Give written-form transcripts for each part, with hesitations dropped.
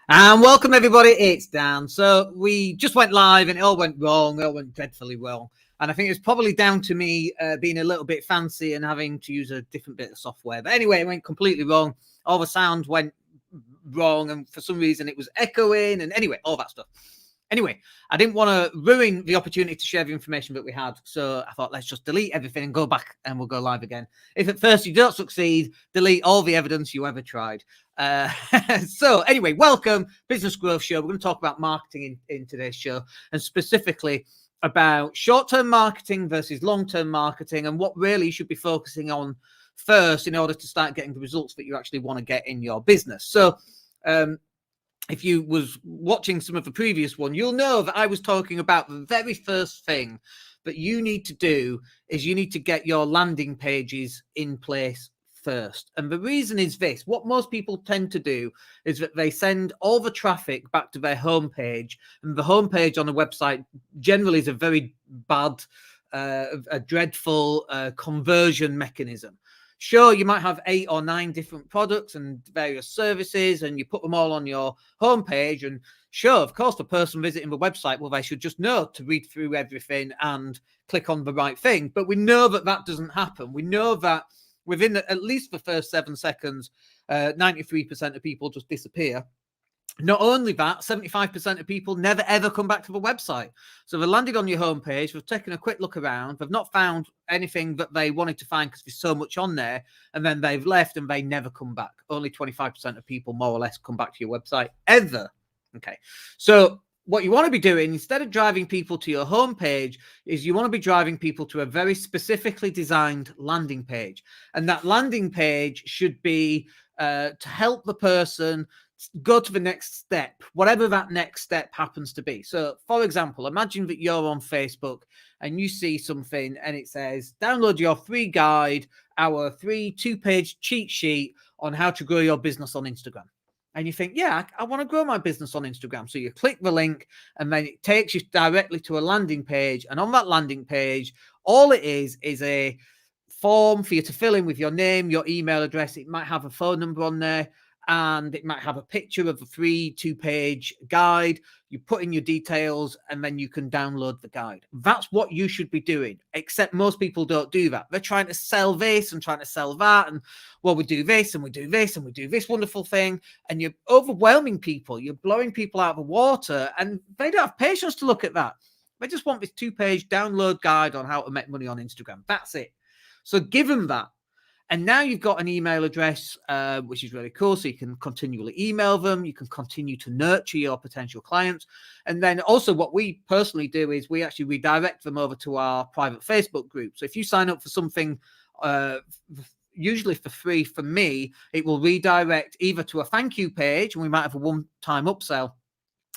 And welcome everybody, it's Dan. So we just went live and it all went wrong, it all went dreadfully wrong. And I think it's probably down to me being a little bit fancy and having to use a different bit of software. But anyway, it went completely wrong. All the sound went wrong and for some reason it was echoing and anyway, all that stuff. Anyway, I didn't want to ruin the opportunity to share the information that we had. So I thought, let's just delete everything and go back and we'll go live again. If at first you don't succeed, delete all the evidence you ever tried. So anyway, welcome, Business Growth Show. We're going to talk about marketing in today's show, and specifically about short-term marketing versus long-term marketing and what really you should be focusing on first in order to start getting the results that you actually want to get in your business. So if you was watching some of the previous one, you'll know that I was talking about the very first thing that you need to do is you need to get your landing pages in place first. And the reason is this: what most people tend to do is that they send all the traffic back to their homepage, and the homepage on a website generally is a very bad, a dreadful conversion mechanism. Sure, you might have 8 or 9 different products and various services, and you put them all on your homepage. And sure, of course, the person visiting the website, well, they should just know to read through everything and click on the right thing. But we know that that doesn't happen. We know that within at least the first 7 seconds, 93% of people just disappear. Not only that, 75% of people never ever come back to the website. So they landed on your homepage, they've taken a quick look around, they've not found anything that they wanted to find because there's so much on there, and then they've left and they never come back. Only 25% of people more or less come back to your website ever. Okay, so what you want to be doing instead of driving people to your homepage is you want to be driving people to a very specifically designed landing page. And that landing page should be to help the person go to the next step, whatever that next step happens to be. So, for example, imagine that you're on Facebook and you see something and it says, download your free guide, our free 2-page cheat sheet on how to grow your business on Instagram. And you think, yeah, I want to grow my business on Instagram. So you click the link and then it takes you directly to a landing page. And on that landing page, all it is a form for you to fill in with your name, your email address. It might have a phone number on there, and it might have a picture of a free 2-page guide. You put in your details and then you can download the guide. That's what you should be doing, except most people don't do that. They're trying to sell this and trying to sell that. And well, we do this and we do this and we do this wonderful thing. And you're overwhelming people. You're blowing people out of the water, and they don't have patience to look at that. They just want this 2-page download guide on how to make money on Instagram. That's it. So give them that. And now you've got an email address, which is really cool. So you can continually email them. You can continue to nurture your potential clients. And then also what we personally do is we actually redirect them over to our private Facebook group. So if you sign up for something, usually for free, for me, it will redirect either to a thank you page, and we might have a one-time upsell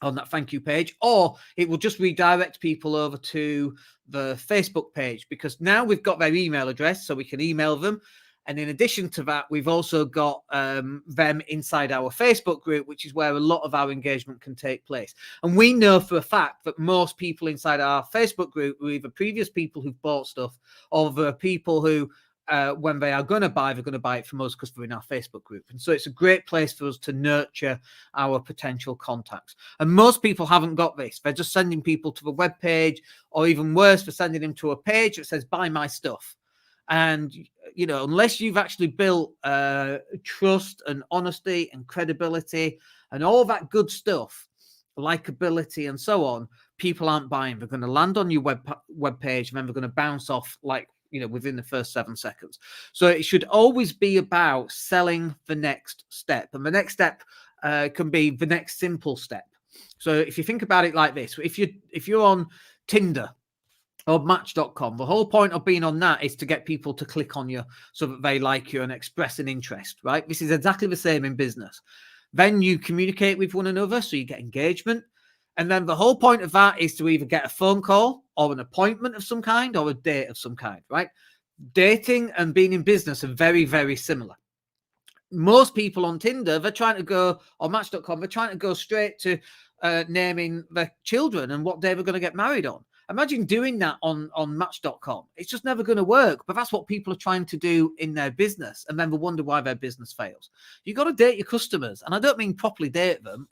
on that thank you page, or it will just redirect people over to the Facebook page, because now we've got their email address, so we can email them. And in addition to that, we've also got them inside our Facebook group, which is where a lot of our engagement can take place. And we know for a fact that most people inside our Facebook group are either previous people who've bought stuff, or the people who, when they are going to buy, they're going to buy it from us because they're in our Facebook group. And so it's a great place for us to nurture our potential contacts. And most people haven't got this. They're just sending people to the web page, or even worse, they're sending them to a page that says, buy my stuff. And, you know, unless you've actually built trust and honesty and credibility and all that good stuff, likability and so on, people aren't buying. They're going to land on your web page and then they're going to bounce off, like, you know, within the first 7 seconds. So it should always be about selling the next step. And the next step can be the next simple step. So if you think about it like this, if you're on Tinder or Match.com, the whole point of being on that is to get people to click on you so that they like you and express an interest, right? This is exactly the same in business. Then you communicate with one another, so you get engagement. And then the whole point of that is to either get a phone call or an appointment of some kind or a date of some kind, right? Dating and being in business are very, very similar. Most people on Tinder, they're trying to go, or Match.com, they're trying to go straight to naming their children and what day we're going to get married on. Imagine doing that on Match.com. It's just never going to work. But that's what people are trying to do in their business, and then they wonder why their business fails. You got to date your customers, and I don't mean properly date them,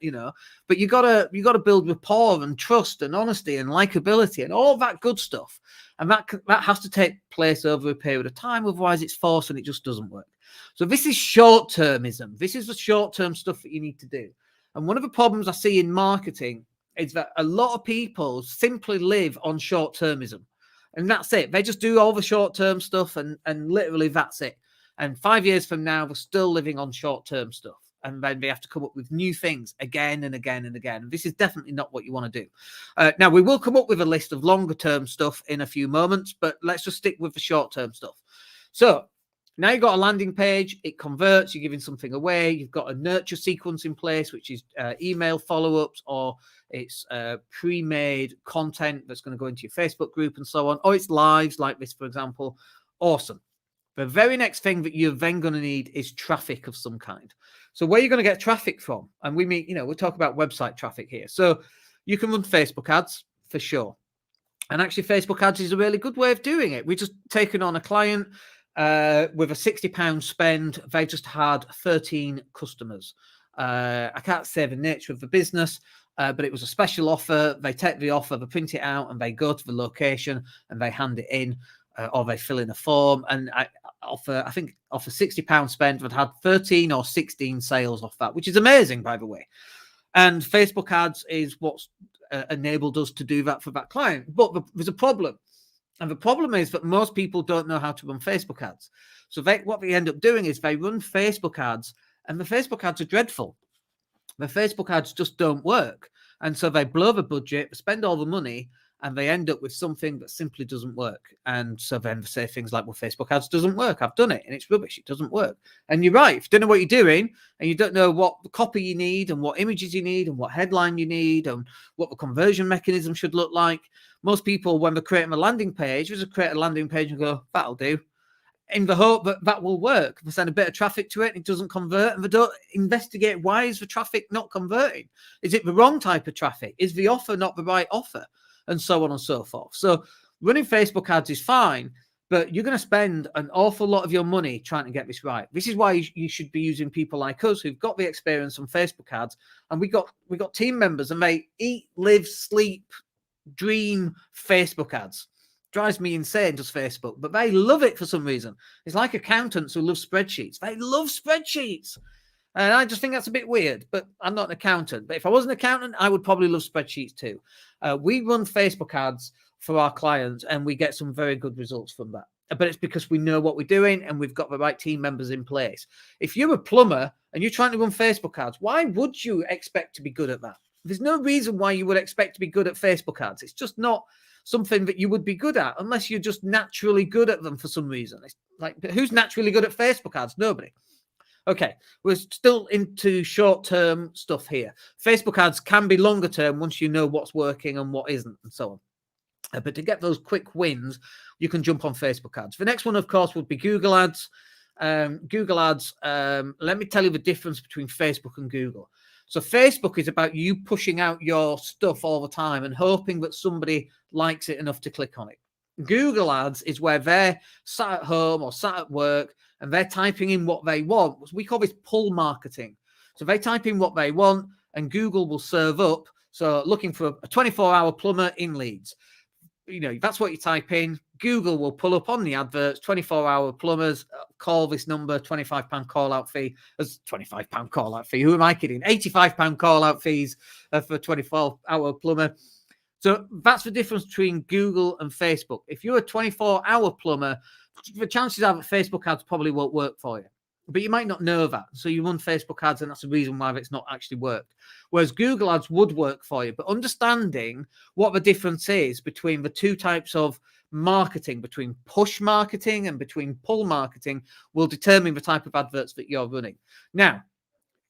but you got to build rapport and trust and honesty and likability and all that good stuff. And that has to take place over a period of time. Otherwise, it's forced and it just doesn't work. So this is short-termism. This is the short-term stuff that you need to do. And one of the problems I see in marketing is that a lot of people simply live on short-termism. And that's it. They just do all the short-term stuff and literally that's it. And 5 years from now, they're still living on short-term stuff. And then they have to come up with new things again and again and again. This is definitely not what you want to do. Now, we will come up with a list of longer-term stuff in a few moments, but let's just stick with the short-term stuff. So now you've got a landing page, it converts, you're giving something away, you've got a nurture sequence in place, which is email follow-ups, or it's pre-made content that's going to go into your Facebook group and so on, or it's lives like this, for example. Awesome. The very next thing that you're then going to need is traffic of some kind. So where you're going to get traffic from, and we're talking about website traffic here. So you can run Facebook ads for sure. And actually Facebook ads is a really good way of doing it. We just taken on a client with a £60 spend. They just had 13 customers. I can't say the nature of the business, but it was a special offer. They take the offer, they print it out, and they go to the location and they hand it in, or they fill in a form. And off a £60 spend, they've had 13 or 16 sales off that, which is amazing, by the way. And Facebook ads is what's enabled us to do that for that client. But there's a problem. And the problem is that most people don't know how to run Facebook ads. So what they end up doing is they run Facebook ads, and the Facebook ads are dreadful. The Facebook ads just don't work. And so they blow the budget, they spend all the money, and they end up with something that simply doesn't work. And so then they say things like, well, Facebook ads doesn't work. I've done it and it's rubbish. It doesn't work. And you're right. If you don't know what you're doing and you don't know what copy you need and what images you need and what headline you need and what the conversion mechanism should look like, most people, when they're creating a landing page, they just create a landing page and go, that'll do, in the hope that that will work. They send a bit of traffic to it and it doesn't convert, and they don't investigate why is the traffic not converting. Is it the wrong type of traffic? Is the offer not the right offer? And so on and so forth. So running Facebook ads is fine, but you're going to spend an awful lot of your money trying to get this right. This is why you should be using people like us who've got the experience on Facebook ads. And we got team members, and they eat, live, sleep, dream Facebook ads. Drives me insane, just Facebook, but they love it for some reason. It's like accountants who love spreadsheets. They love spreadsheets. And I just think that's a bit weird, but I'm not an accountant. But if I was an accountant, I would probably love spreadsheets too. We run Facebook ads for our clients, and we get some very good results from that. But it's because we know what we're doing and we've got the right team members in place. If you're a plumber and you're trying to run Facebook ads, why would you expect to be good at that? There's no reason why you would expect to be good at Facebook ads. It's just not something that you would be good at unless you're just naturally good at them for some reason. It's like, who's naturally good at Facebook ads? Nobody. Okay, we're still into short-term stuff here. Facebook ads can be longer term once you know what's working and what isn't and so on. But to get those quick wins, you can jump on Facebook ads. The next one, of course, would be Google ads. Google ads, let me tell you the difference between Facebook and Google. So Facebook is about you pushing out your stuff all the time and hoping that somebody likes it enough to click on it. Google ads is where they're sat at home or sat at work and they're typing in what they want. We call this pull marketing. So they type in what they want and Google will serve up. So looking for a 24-hour plumber in Leeds. You know, that's what you type in. Google will pull up on the adverts, 24-hour plumbers, call this number, £25 call-out fee. As £25 call-out fee. Who am I kidding? £85 call-out fees for a 24-hour plumber. So that's the difference between Google and Facebook. If you're a 24-hour plumber, the chances are that Facebook ads probably won't work for you. But you might not know that. So you run Facebook ads, and that's the reason why it's not actually worked. Whereas Google ads would work for you. But understanding what the difference is between the two types of marketing, between push marketing and between pull marketing, will determine the type of adverts that you're running. Now,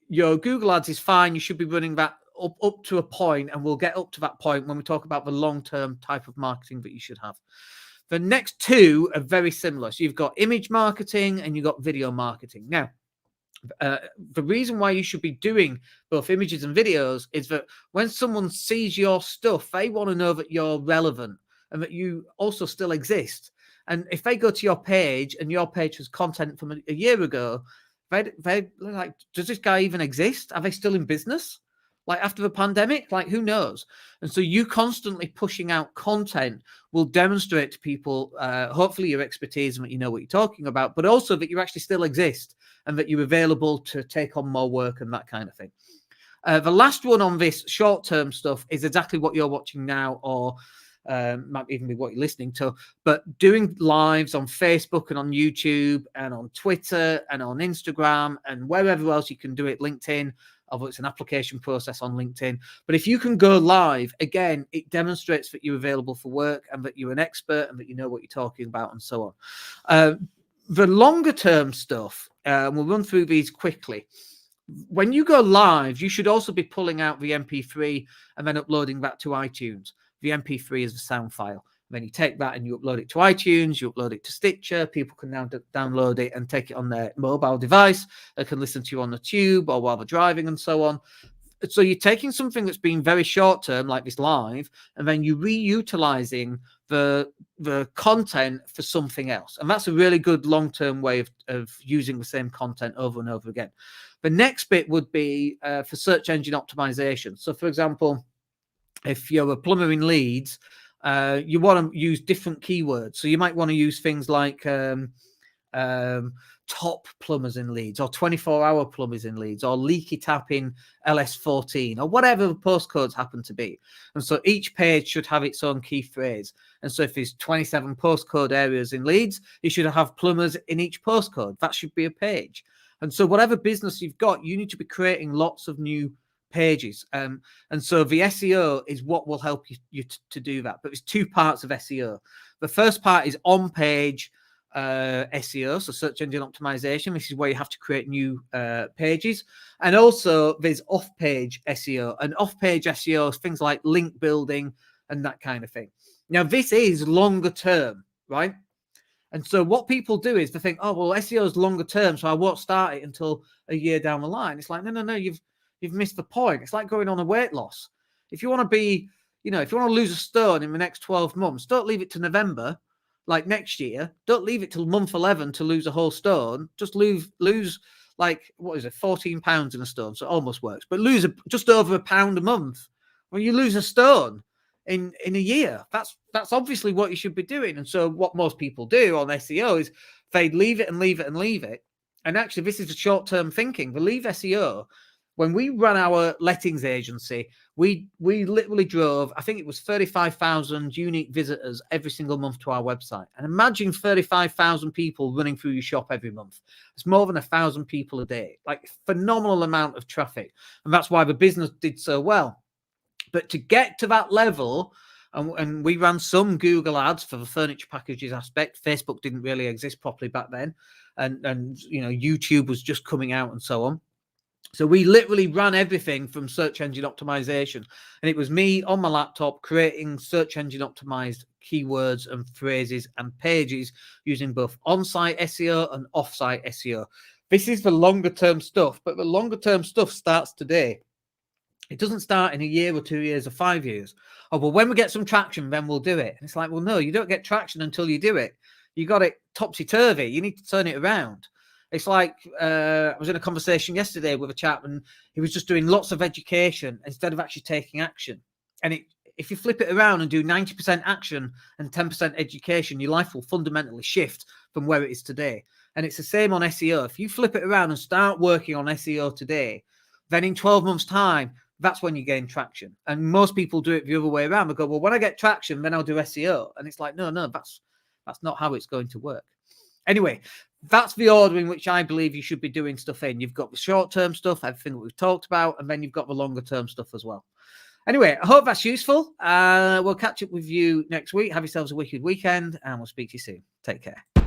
your Google ads is fine. You should be running that up to a point, and we'll get up to that point when we talk about the long-term type of marketing that you should have. The next two are very similar. So you've got image marketing and you've got video marketing. Now, the reason why you should be doing both images and videos is that when someone sees your stuff, they want to know that you're relevant. and that you also still exist. And if they go to your page and your page has content from a year ago, they like, does this guy even exist? Are they still in business? Like after the pandemic, like who knows? And so you constantly pushing out content will demonstrate to people, hopefully your expertise and that you know what you're talking about, but also that you actually still exist and that you're available to take on more work and that kind of thing. The last one on this short-term stuff is exactly what you're watching now, or might even be what you're listening to, but doing lives on Facebook and on YouTube and on Twitter and on Instagram and wherever else you can do it, LinkedIn, although it's an application process on LinkedIn. But if you can go live, again, it demonstrates that you're available for work and that you're an expert and that you know what you're talking about and so on. The longer term stuff, we'll run through these quickly. When you go live, you should also be pulling out the MP3 and then uploading that to iTunes. The MP3 is the sound file. Then you take that and you upload it to iTunes, you upload it to Stitcher. People can now download it and take it on their mobile device. They can listen to you on the tube or while they're driving and so on. So you're taking something that's been very short term, like this live, and then you're reutilizing the content for something else. And that's a really good long-term way of using the same content over and over again. The next bit would be for search engine optimization. So for example, if you're a plumber in Leeds, you want to use different keywords. So you might want to use things like top plumbers in Leeds, or 24-hour plumbers in Leeds, or leaky tap in LS14, or whatever the postcodes happen to be. And so each page should have its own key phrase. And so if there's 27 postcode areas in Leeds, you should have plumbers in each postcode. That should be a page. And so whatever business you've got, you need to be creating lots of new pages. And so the SEO is what will help you to do that. But there's two parts of SEO. The first part is on-page SEO, so search engine optimization. This is where you have to create new pages. And also there's off-page SEO. And off-page SEO is things like link building and that kind of thing. Now, this is longer term, right? And so what people do is they think, oh, well, SEO is longer term, so I won't start it until a year down the line. It's like, no, you've missed the point. It's like going on a weight loss. If you want to be, if you want to lose a stone in the next 12 months, don't leave it to November, like next year. Don't leave it till month 11 to lose a whole stone. Just lose like, 14 pounds in a stone. So it almost works, but lose just over £1 a month. When you lose a stone in a year, that's obviously what you should be doing. And so what most people do on SEO is they leave it and leave it and leave it. And actually, this is a short-term thinking. They leave SEO. When we ran our lettings agency, we literally drove, I think it was 35,000 unique visitors every single month to our website. And imagine 35,000 people running through your shop every month. It's more than 1,000 people a day, like phenomenal amount of traffic. And that's why the business did so well. But to get to that level, and we ran some Google ads for the furniture packages aspect. Facebook didn't really exist properly back then. And YouTube was just coming out and so on. So we literally ran everything from search engine optimization. And it was me on my laptop creating search engine optimized keywords and phrases and pages using both on-site SEO and off-site SEO. This is the longer term stuff, but the longer term stuff starts today. It doesn't start in a year or 2 years or 5 years. Oh, well, when we get some traction, then we'll do it. And it's like, well, no, you don't get traction until you do it. You got it topsy-turvy. You need to turn it around. It's like I was in a conversation yesterday with a chap, and he was just doing lots of education instead of actually taking action. And if you flip it around and do 90% action and 10% education, your life will fundamentally shift from where it is today. And it's the same on SEO. If you flip it around and start working on SEO today, then in 12 months' time, that's when you gain traction. And most people do it the other way around. They go, well, when I get traction, then I'll do SEO. And it's like, no, that's not how it's going to work. Anyway, that's the order in which I believe you should be doing stuff in. You've got the short-term stuff, everything that we've talked about, and then you've got the longer-term stuff as well. Anyway, I hope that's useful. We'll catch up with you next week. Have yourselves a wicked weekend, and we'll speak to you soon. Take care.